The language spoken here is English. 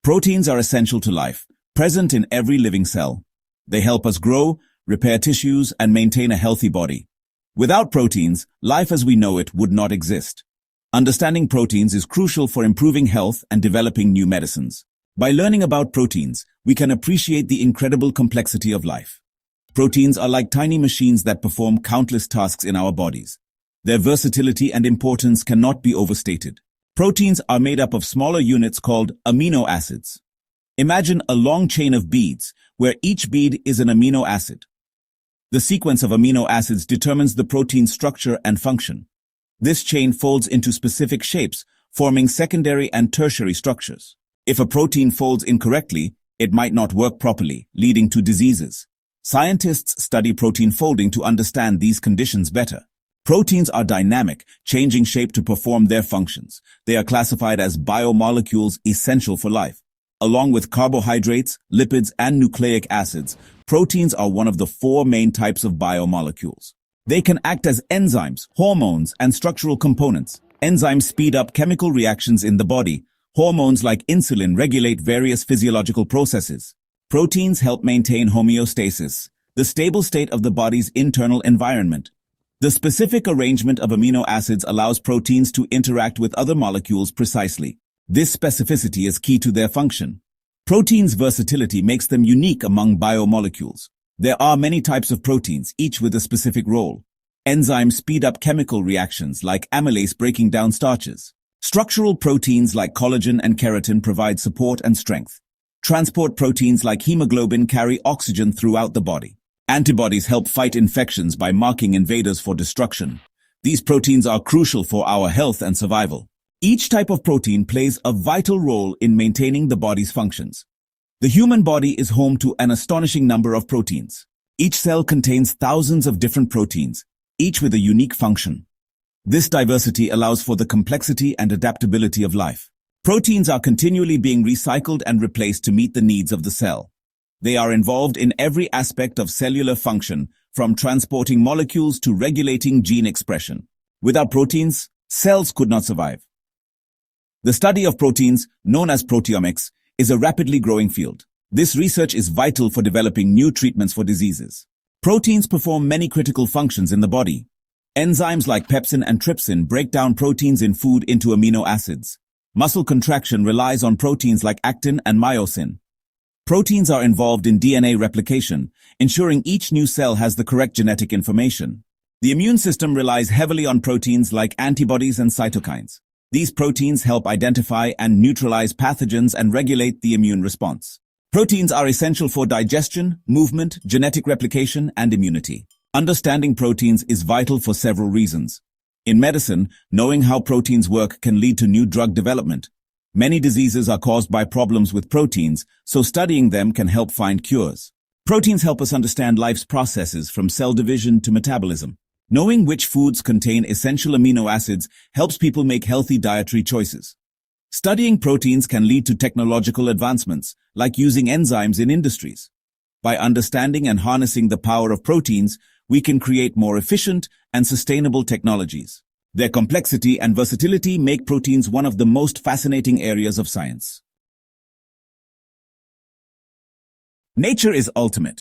Proteins are essential to life, present in every living cell. They help us grow, repair tissues, and maintain a healthy body. Without proteins, life as we know it would not exist. Understanding proteins is crucial for improving health and developing new medicines. By learning about proteins, we can appreciate the incredible complexity of life. Proteins are like tiny machines that perform countless tasks in our bodies. Their versatility and importance cannot be overstated. Proteins are made up of smaller units called amino acids. Imagine a long chain of beads, where each bead is an amino acid. The sequence of amino acids determines the protein's structure and function. This chain folds into specific shapes, forming secondary and tertiary structures. If a protein folds incorrectly, it might not work properly, leading to diseases. Scientists study protein folding to understand these conditions better. Proteins are dynamic, changing shape to perform their functions. They are classified as biomolecules essential for life. Along with carbohydrates, lipids, and nucleic acids, proteins are one of the 4 main types of biomolecules. They can act as enzymes, hormones, and structural components. Enzymes speed up chemical reactions in the body. Hormones like insulin regulate various physiological processes. Proteins help maintain homeostasis, the stable state of the body's internal environment. The specific arrangement of amino acids allows proteins to interact with other molecules precisely. This specificity is key to their function. Proteins' versatility makes them unique among biomolecules. There are many types of proteins, each with a specific role. Enzymes speed up chemical reactions like amylase breaking down starches. Structural proteins like collagen and keratin provide support and strength. Transport proteins like hemoglobin carry oxygen throughout the body. Antibodies help fight infections by marking invaders for destruction. These proteins are crucial for our health and survival. Each type of protein plays a vital role in maintaining the body's functions. The human body is home to an astonishing number of proteins. Each cell contains thousands of different proteins, each with a unique function. This diversity allows for the complexity and adaptability of life. Proteins are continually being recycled and replaced to meet the needs of the cell. They are involved in every aspect of cellular function, from transporting molecules to regulating gene expression. Without proteins, cells could not survive. The study of proteins, known as proteomics, is a rapidly growing field. This research is vital for developing new treatments for diseases. Proteins perform many critical functions in the body. Enzymes like pepsin and trypsin break down proteins in food into amino acids. Muscle contraction relies on proteins like actin and myosin. Proteins are involved in DNA replication, ensuring each new cell has the correct genetic information. The immune system relies heavily on proteins like antibodies and cytokines. These proteins help identify and neutralize pathogens and regulate the immune response. Proteins are essential for digestion, movement, genetic replication, and immunity. Understanding proteins is vital for several reasons. In medicine, knowing how proteins work can lead to new drug development. Many diseases are caused by problems with proteins, so studying them can help find cures. Proteins help us understand life's processes from cell division to metabolism. Knowing which foods contain essential amino acids helps people make healthy dietary choices. Studying proteins can lead to technological advancements, like using enzymes in industries. By understanding and harnessing the power of proteins, we can create more efficient and sustainable technologies. Their complexity and versatility make proteins one of the most fascinating areas of science. Nature is ultimate.